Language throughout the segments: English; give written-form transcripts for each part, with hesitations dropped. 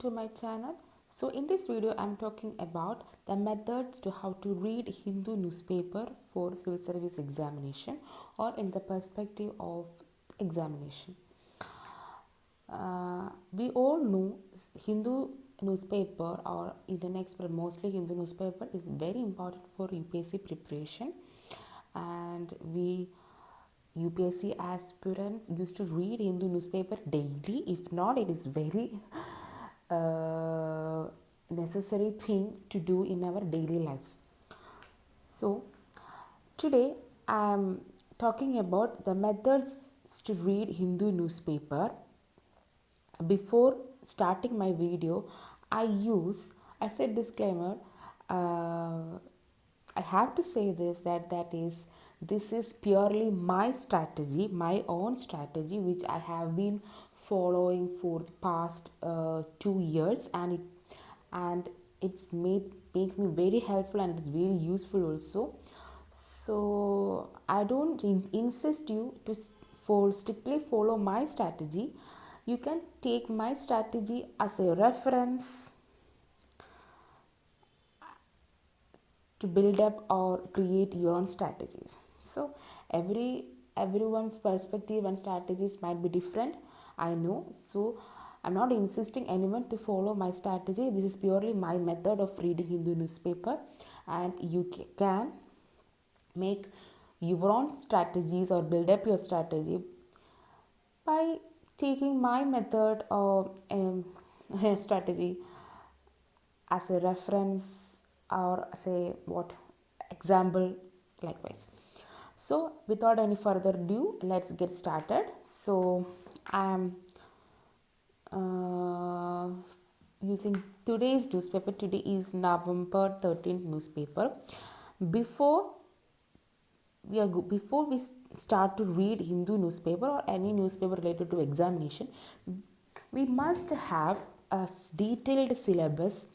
to my channel. So in this video I'm talking about the methods to how to read Hindu newspaper for civil service examination or in the perspective of examination. We all know Hindu newspaper or Indian Express, mostly Hindu newspaper, is very important for UPSC preparation, and we UPSC aspirants used to read Hindu newspaper daily. If not, it is very necessary thing to do in our daily life. So today I am talking about the methods to read Hindu newspaper. Before starting my video, I said disclaimer, I have to say this is purely my strategy, my own strategy, which I have been following for the past 2 years, and makes me very helpful, and it's very useful also. So I don't insist you to strictly follow my strategy. You can take my strategy as a reference to build up or create your own strategies. So everyone's perspective and strategies might be different, I know. So I'm not insisting anyone to follow my strategy. This is purely my method of reading Hindu newspaper, and you can make your own strategies or build up your strategy by taking my method or strategy as a reference or say what example, likewise. So without any further ado, let's get started. So I am using today's newspaper. Today is November 13th newspaper. Before we start to read Hindu newspaper or any newspaper related to examination, we must have a detailed syllabus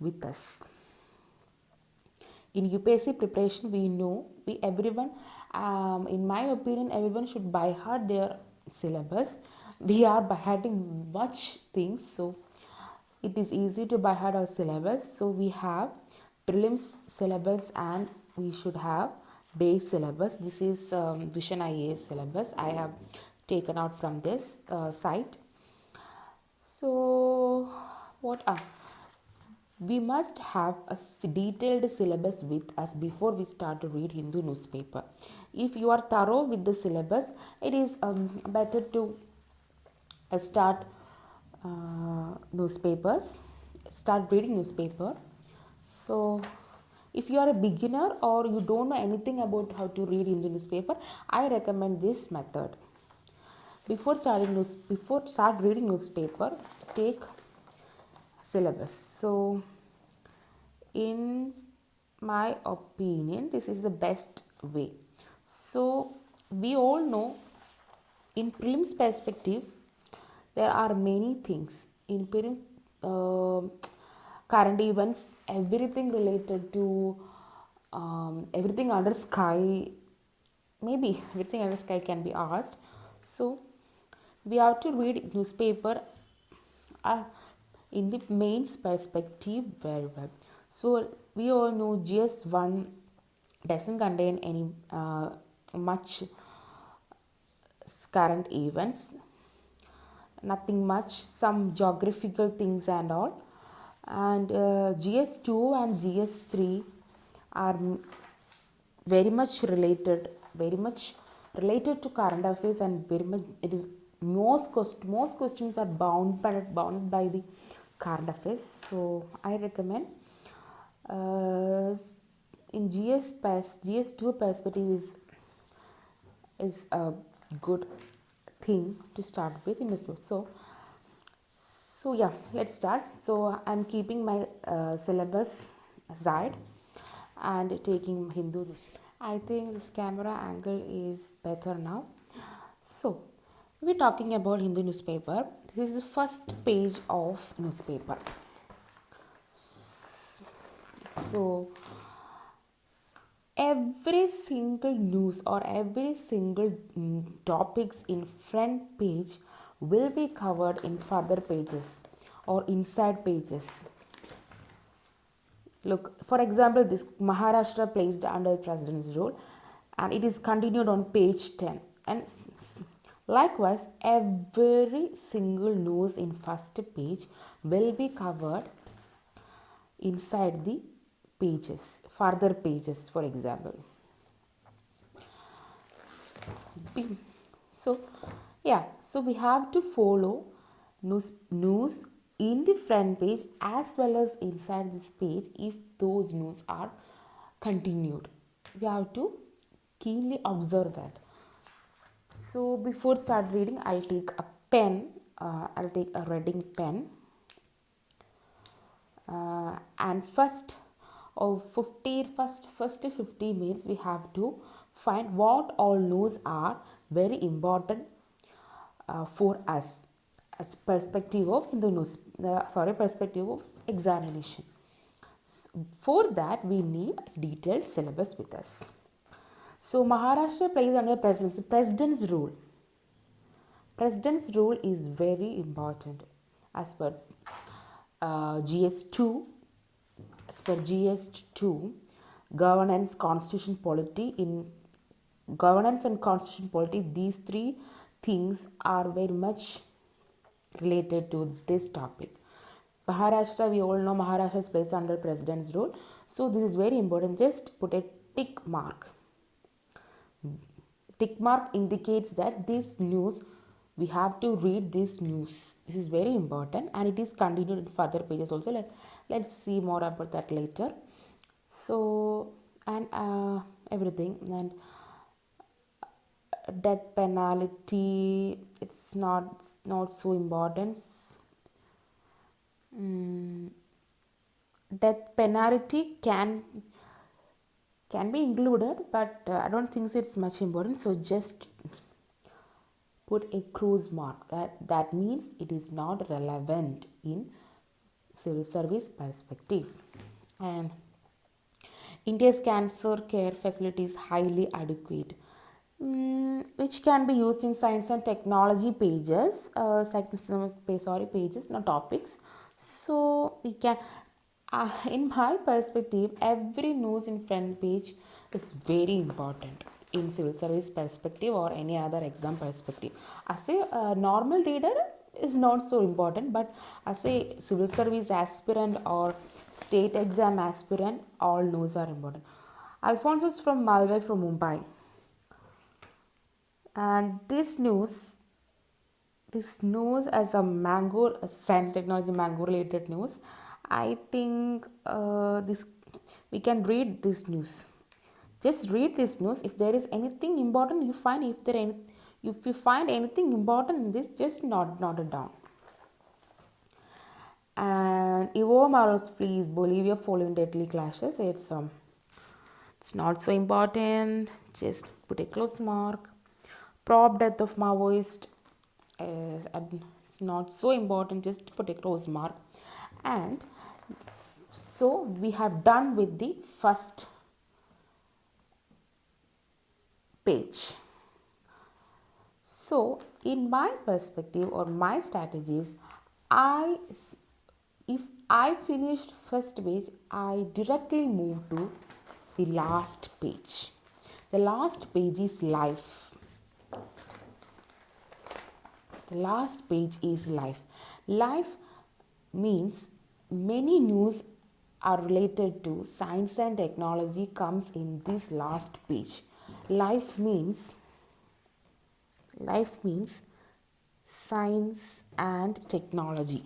with us. In UPSC preparation, we know everyone, in my opinion, everyone should by heart their syllabus. We are by hearting much things, so it is easy to by heart our syllabus. So we have prelims syllabus and we should have base syllabus. This is Vision IAS syllabus I have taken out from this site. So what are we must have a detailed syllabus with us before we start to read Hindu newspaper. If you are thorough with the syllabus, it is better to start reading newspaper. So if you are a beginner or you don't know anything about how to read Hindu newspaper, I recommend this method. Before start reading newspaper, take syllabus. So in my opinion, this is the best way. So we all know, in prelims perspective, there are many things in current events, everything related to everything under sky, maybe everything under sky can be asked. So we have to read newspaper in the mains perspective very well. So we all know GS1 doesn't contain any much current events, nothing much, some geographical things and all. And GS2 and GS3 are very much related to current affairs, and very much it is most questions are bound by the current affairs. So I recommend in GS2 perspective is a good thing to start with in this course. So yeah, let's start. So I'm keeping my syllabus aside and taking Hindu. I think this camera angle is better now. So we're talking about Hindu newspaper. This is the first page of newspaper. So every single news or every single topics in front page will be covered in further pages. or inside pages. Look, for example, this Maharashtra placed under president's rule, and it is continued on page 10. And likewise, every single news in first page will be covered inside the pages, further pages, for example. So, yeah, so we have to follow news in the front page as well as inside this page if those news are continued. We have to keenly observe that. So, before start reading, I'll take a pen, I'll take a reading pen. And first 15 minutes we have to find what all news are very important for us as perspective of Hindu news, perspective of examination. For that we need detailed syllabus with us. So Maharashtra plays under president's rule. President's rule is very important as per GS2. As per GS2, governance, constitution, polity. In governance and constitution, polity, these three things are very much related to this topic. Maharashtra, we all know Maharashtra is placed under president's rule. So this is very important. Just put a tick mark. Tick mark indicates that this news, we have to read this news. This is very important, and it is continued in further pages also. Let's see more about that later. So, and everything, and death penalty, it's not so important. Death penalty can be included, but I don't think it's much important. So just put a cross mark. That means it is not relevant in civil service perspective. And India's cancer care facility is highly adequate, which can be used in science and technology pages, pages, not topics. So we can, in my perspective, every news in front page is very important in civil service perspective or any other exam perspective. As a normal reader is not so important, but as a civil service aspirant or state exam aspirant, all news are important. Alphonsus from Malway from Mumbai. And this news as a Mango, science technology Mango related news, I think this we can read this news. Just read this news. If there is anything important you find, if you find anything important in this, just note it down. And Evo Morales flees Bolivia following deadly clashes. It's not so important. Just put a close mark. Prop death of Maoist is it's not so important. Just put a close mark. And so we have done with the first page. So in my perspective or my strategies, if I finished first page, I directly move to the last page. The last page is life. The last page is life. Life means many news are related to science and technology comes in this last page. Life means science and technology.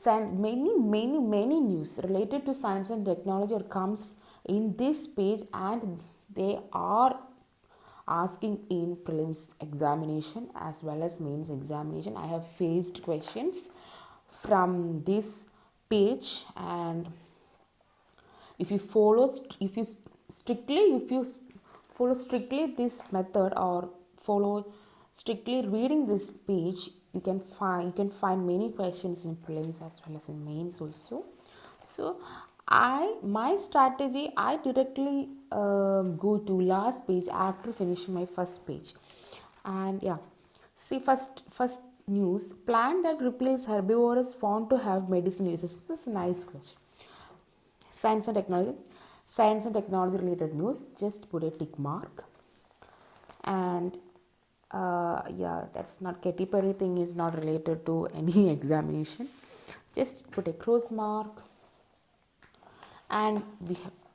Many news related to science and technology comes in this page, and they are asking in prelims examination as well as mains examination. I have faced questions from this page, and if you follow strictly this method or follow strictly reading this page, you can find many questions in prelims as well as in mains also. So my strategy, I directly go to last page after finishing my first page. And yeah, see, first news. Plant that repels herbivores found to have medicinal uses. This is a nice question. Science and technology. Science and technology related news. Just put a tick mark. And yeah, that's not Katy Perry thing is not related to any examination. Just put a cross mark. And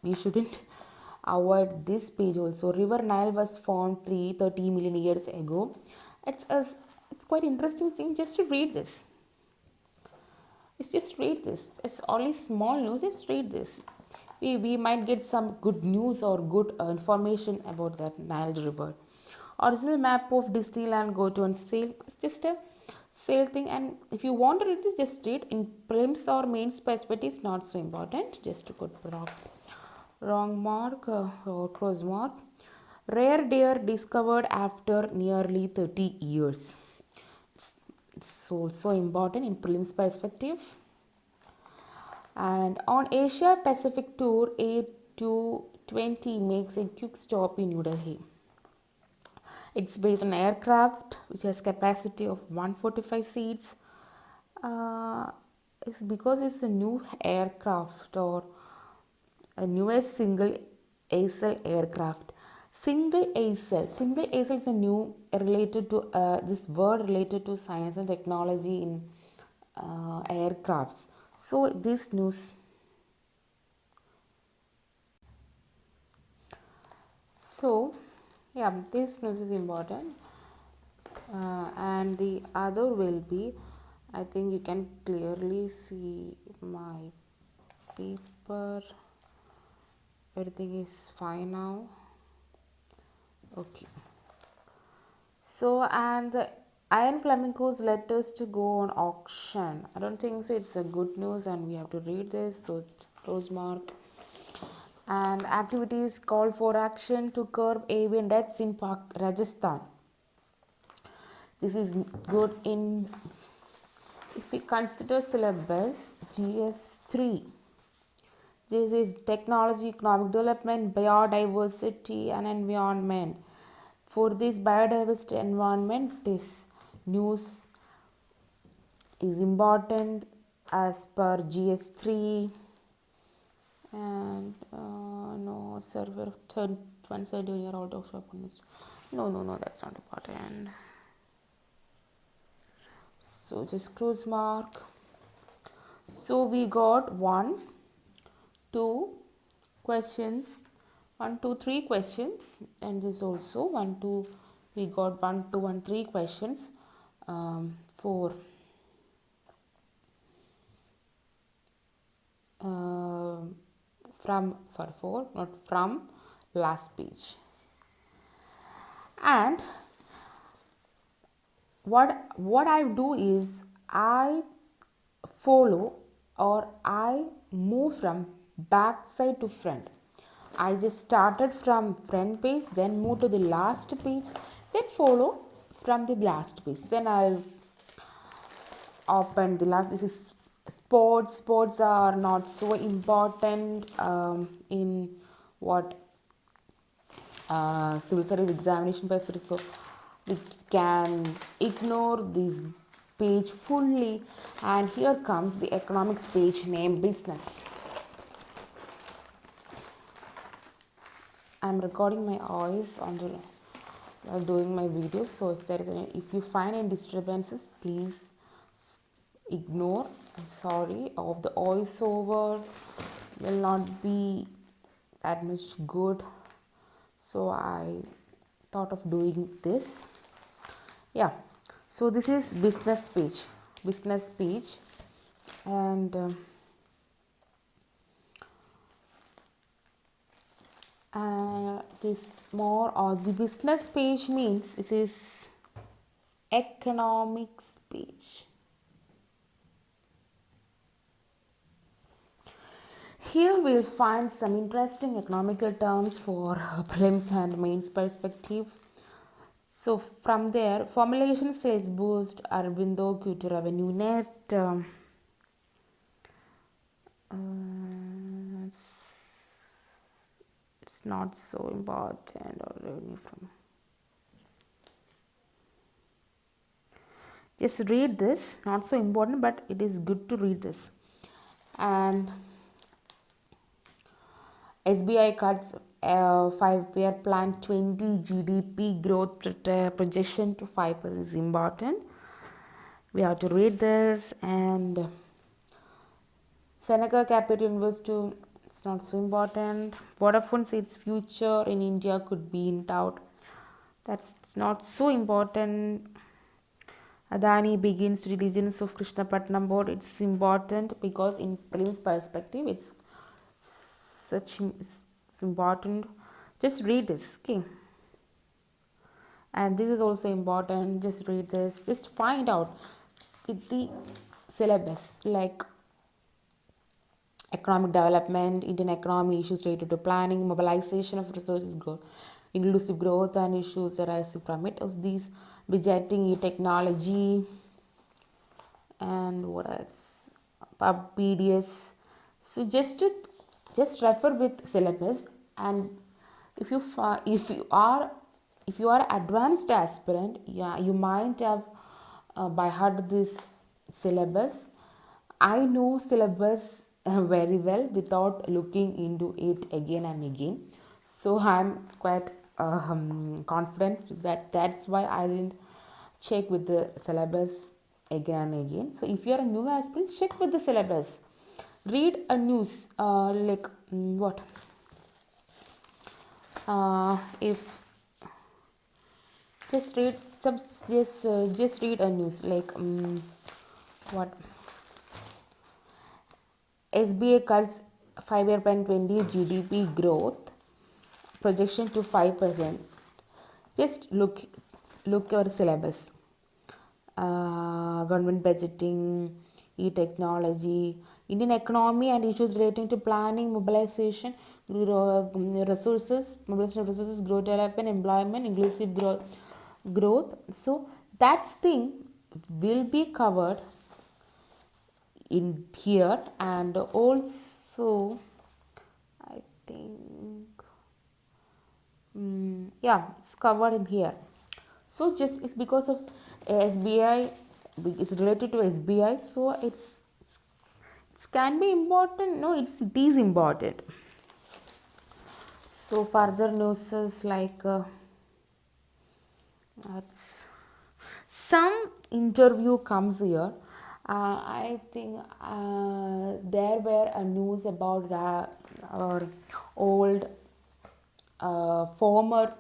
we shouldn't avoid this page also. River Nile was found 330 million years ago. It's a it's quite interesting thing. Just to read this. Just read this. It's only small news. Just read this. We might get some good news or good information about that Nile River. Original map of Disneyland go to on sale. It's just a sale thing, and if you want to read this, just read in prelims or mains perspective. It's not so important. Just to put wrong mark or cross mark. Rare deer discovered after nearly 30 years. It's also important in prelims perspective. And on Asia Pacific tour, A220 makes a quick stop in New Delhi. It's based on aircraft which has capacity of 145 seats. It's because it's a new aircraft or a newest single aisle aircraft. Single aisle is a new related to this word related to science and technology in aircrafts. So this news. So yeah, this news is important. And the other will be, I think you can clearly see my paper. Everything is fine now. Okay. So, and the Iron Flamenco's letters to go on auction. I don't think so. It's a good news, and we have to read this. So, close mark. And activities call for action to curb avian deaths in Rajasthan. This is good in, if we consider syllabus GS3. This is technology, economic development, biodiversity and environment. For this biodiversity environment, this news is important as per GS3. And no, server 1 side junior out of shop. No, that's not important. So just close mark. So we got 1, 2 questions, 1, 2, 3 questions, and this also 1, 2. We got 1, 2, and 3 questions. 4. From 4, not from last page. And what I do is I follow or I move from back side to front. I just started from front page, then move to the last page, then follow from the last page. Then I'll open the last. This is sports are not so important in what civil service examination perspective, so we can ignore this page fully. And here comes the economics page named business. I'm recording my voice while doing my videos, so if you find any disturbances, please ignore. I'm sorry. Of the voiceover will not be that much good, so I thought of doing this. Yeah, so this is business page. And this more, or the business page means this is economics page. Here we'll find some interesting economical terms for prelims and mains perspective. So from there, formulation sales boost, Aurobindo, Q2 revenue net. It's not so important, or revenue from. Just read this, not so important, but it is good to read this. And SBI cuts 5-year plan 20 GDP growth projection to 5% is important. We have to read this. And Seneca Capital invests to, it's not so important. Vodafone says future in India could be in doubt. That's not so important. Adani begins diligence of Krishnapatnam board. It's important because in prelims perspective, it's important. Just read this, okay? And this is also important. Just read this. Just find out with the syllabus like economic development, Indian economy, issues related to planning, mobilization of resources, growth, inclusive growth, and issues arising from it. Of these, budgeting, technology, and what else? PDS. So just refer with syllabus. And if you if you are advanced aspirant, yeah, you might have by heart this syllabus. I know syllabus very well without looking into it again and again. So I'm quite confident that that's why I didn't check with the syllabus again and again. So if you are a new aspirant, check with the syllabus. Read a news like what if just read some just read a news like what SBA cuts 5-year plan 20 GDP growth projection to 5%. Just look your syllabus. Government budgeting, e-technology, Indian economy and issues relating to planning, mobilization, resources, mobilization of resources, growth development, employment, inclusive growth. So that thing will be covered in here. And also I think yeah, it's covered in here. So just it's because of SBI, it's related to SBI, so it can be important. No, it is important. So further news is like some interview comes here. I think there were a news about our old former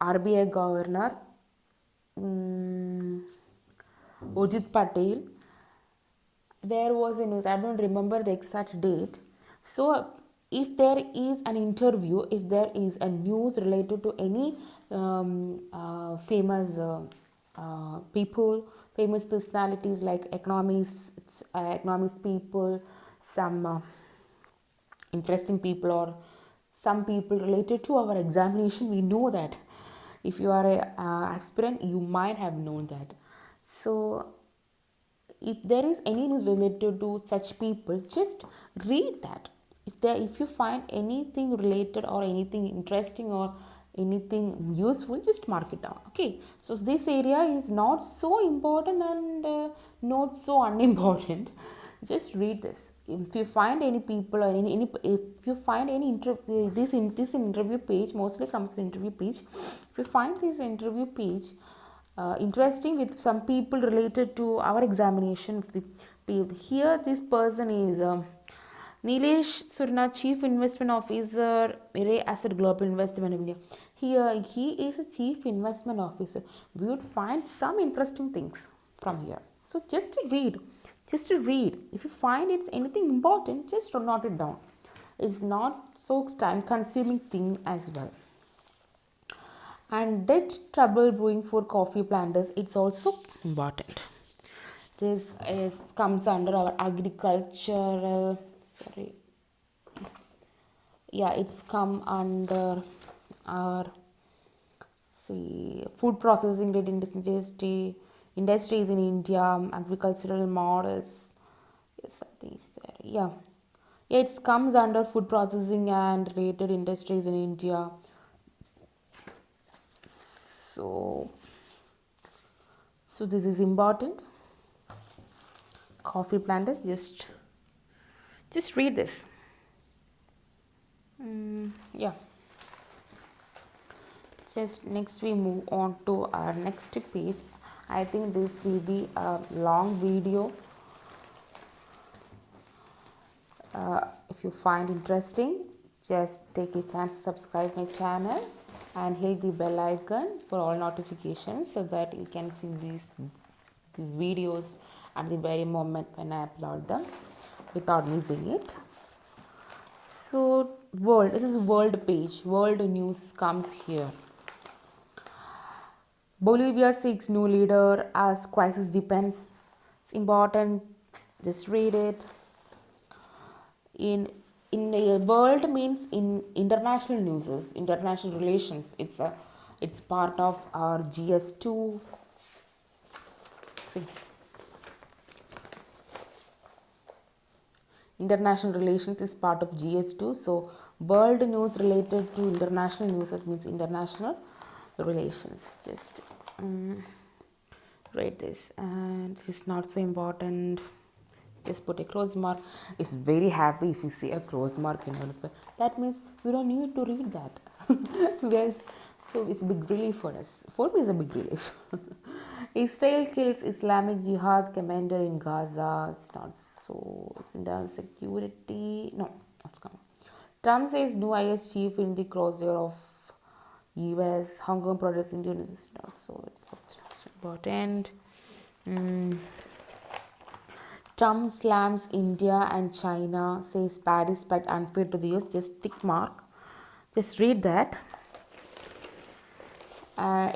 RBI governor Ujit Patel. There was a news, I don't remember the exact date. So if there is an interview, if there is a news related to any famous people, famous personalities like economics people, some interesting people, or some people related to our examination, we know that if you are a aspirant, you might have known that. So if there is any news related to such people, just read that. If you find anything related or anything interesting or anything useful, just mark it down, okay? So this area is not so important and not so unimportant. Just read this. If you find any people or any if you find any this interview page mostly comes to interview page. If you find this interview page interesting with some people related to our examination, here this person is Nilesh Surna, Chief Investment Officer, Mirae Asset Global Investment in India. Here he is a Chief Investment Officer. We would find some interesting things from here. So just to read. If you find it anything important, just note it down. It's not so time consuming thing as well. And debt trouble brewing for coffee planters, it's also important. This comes under our agricultural, sorry, yeah, it's come under our food processing industries in India, agricultural models. Yes, something is there. Yeah, it comes under food processing and related industries in India. So this is important. coffee planters. Just read this. Yeah. Just next we move on to our next page. I think this will be a long video. If you find interesting, just take a chance to subscribe my channel and hit the bell icon for all notifications so that you can see these videos at the very moment when I upload them without missing it. So world, this is world page, world news comes here. Bolivia seeks new leader as crisis depends. It's important, just read it. In the world means in international news, international relations. It's part of our GS2. See, international relations is part of GS2. So world news related to international news means international relations. Just write this, and this is not so important. Just put a cross mark. It's very happy if you see a cross mark in your newspaper. That means we don't need to read that. Yes. So it's a big relief for us. For me, it's a big relief. Israel kills Islamic Jihad commander in Gaza. It's not so. It's internal security. No, what's coming? Trump says new IS chief in the crosshair of US. Hong Kong protests Indonesia. It's not so important. Trump slams India and China, says Paris pact unfair to the US. Just tick mark. Just read that.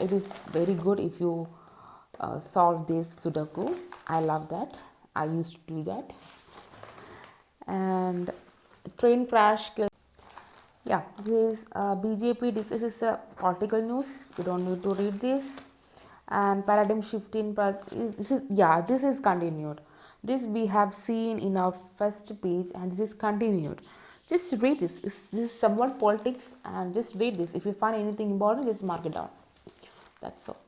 It is very good if you solve this Sudoku. I love that. I used to do that. And train crash kill. Yeah, this is BJP. This is a political news. We don't need to read this. And paradigm shift in this is continued. This we have seen in our first page, and this is continued. Just read this. This is somewhat politics, and just read this. If you find anything important, just mark it down. That's all.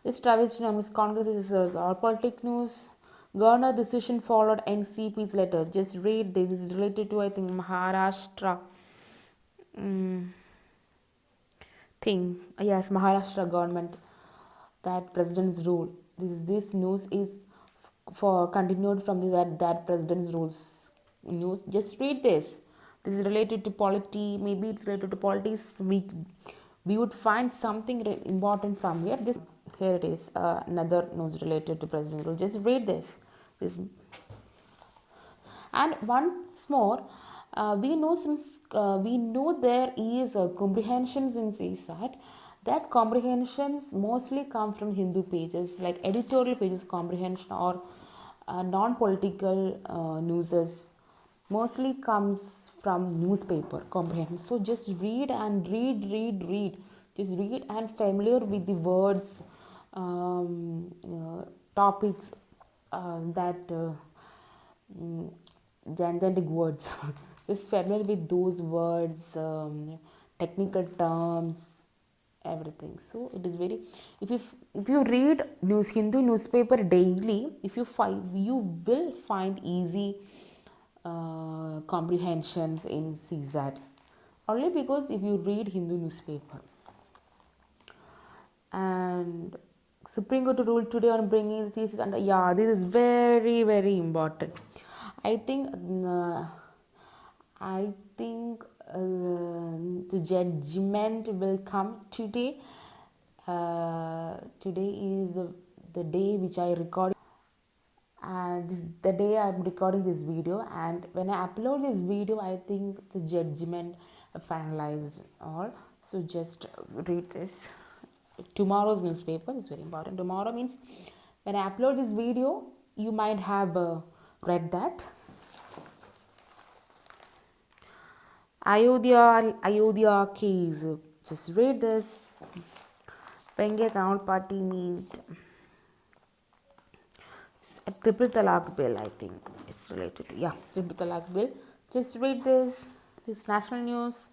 This Travis Nama's Congress is all politics news. Governor decision followed NCP's letter. Just read this. This is related to, I think, Maharashtra thing. Yes, Maharashtra government, that president's rule. This news is for continued from that president's rules news. Just read this. This is related to polity. Maybe it's related to politics. We would find something important from here. Here it is. Another news related to president's rule. Just read this. And once more, we know there is comprehensions in CSAT. That comprehensions mostly come from Hindu pages, like editorial pages comprehension, or non-political newses mostly comes from newspaper comprehension. So just read and read. Just read and familiar with the words, topics, that gigantic words. Just familiar with those words, technical terms, everything. So it is very, if you read Hindu newspaper daily, you will find easy comprehensions in CSAT, only because if you read Hindu newspaper. And Supreme Court ruled today on bringing this under. Yeah, this is very, very important. I think the judgment will come today. Today is the day which I record, and the day I'm recording this video, and when I upload this video, I think the judgment finalized all. So just read this. Tomorrow's newspaper is very important. Tomorrow means when I upload this video, you might have read that. Ayodhya case. Just read this. Bank account party meet. It's a triple talaq bill, I think it's related to. Yeah, triple talaq bill. Just read this. This national news.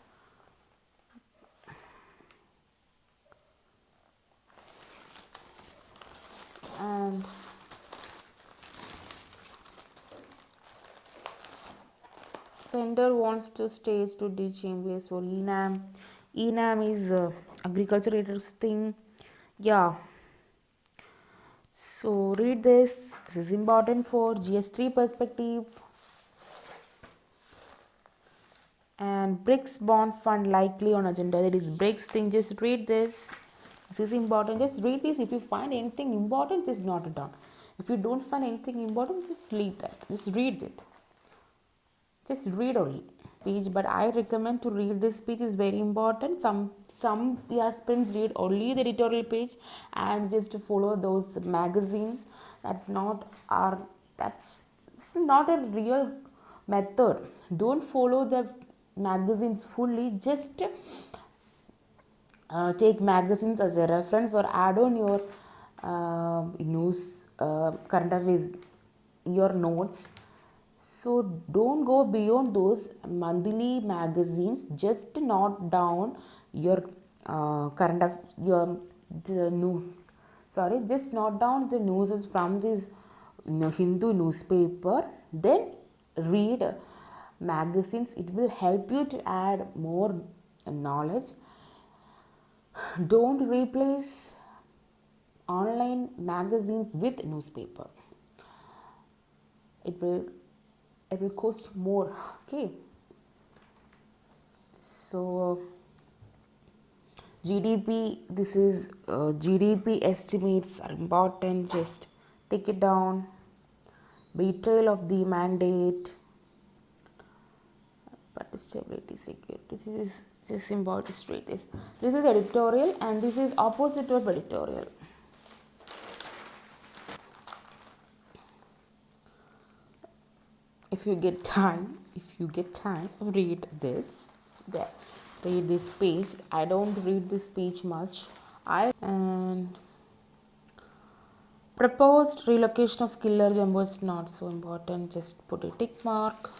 And center wants to stay to teach MBS for ENAM. ENAM is agriculture related thing. Yeah. So read this. This is important for GS3 perspective. And BRICS bond fund likely on agenda. That is BRICS thing. Just read this. This is important. Just read this. If you find anything important, just note it down. If you don't find anything important, just leave that. Just read it. Just read only page. But I recommend to read this page. Is very important. Some aspirants read only the editorial page and just to follow those magazines. That's not our. It's not a real method. Don't follow the magazines fully. Just take magazines as a reference or add on your news current affairs, your notes. So don't go beyond those monthly magazines. Just note down your current your the new just note down the news from this Hindu newspaper. Then read magazines. It will help you to add more knowledge. Don't replace online magazines with newspaper. It will cost more. Okay. So GDP, this is GDP estimates are important. Just take it down. Betrayal of the mandate. But stability, security. This is just important straight. This is editorial and this is opposite of editorial. If you get time, read this. There, read this page. I don't read this page much. And proposed relocation of killer jumbo is not so important. Just put a tick mark.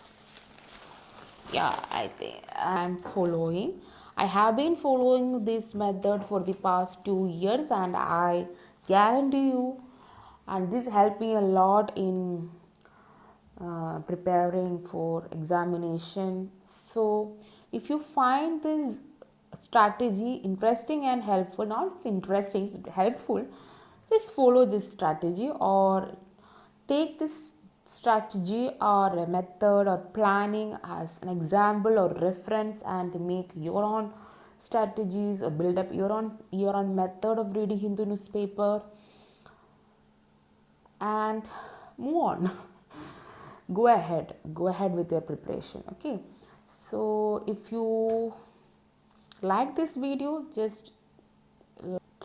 Yeah, I think I'm following. I have been following this method for the past 2 years, and I guarantee you, and this helped me a lot in preparing for examination. So if you find this strategy interesting and helpful, not interesting, it's helpful, just follow this strategy or take this strategy or a method or planning as an example or reference and make your own strategies or build up your own method of reading Hindu newspaper and move on. Go ahead with your preparation. Okay, so if you like this video, just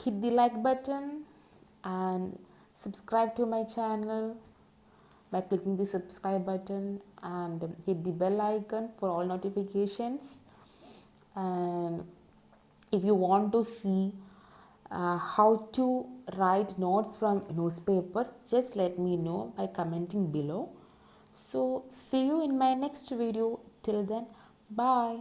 hit the like button and subscribe to my channel by clicking the subscribe button and hit the bell icon for all notifications. And if you want to see how to write notes from newspaper, just let me know by commenting below. So see you in my next video. Till then, bye.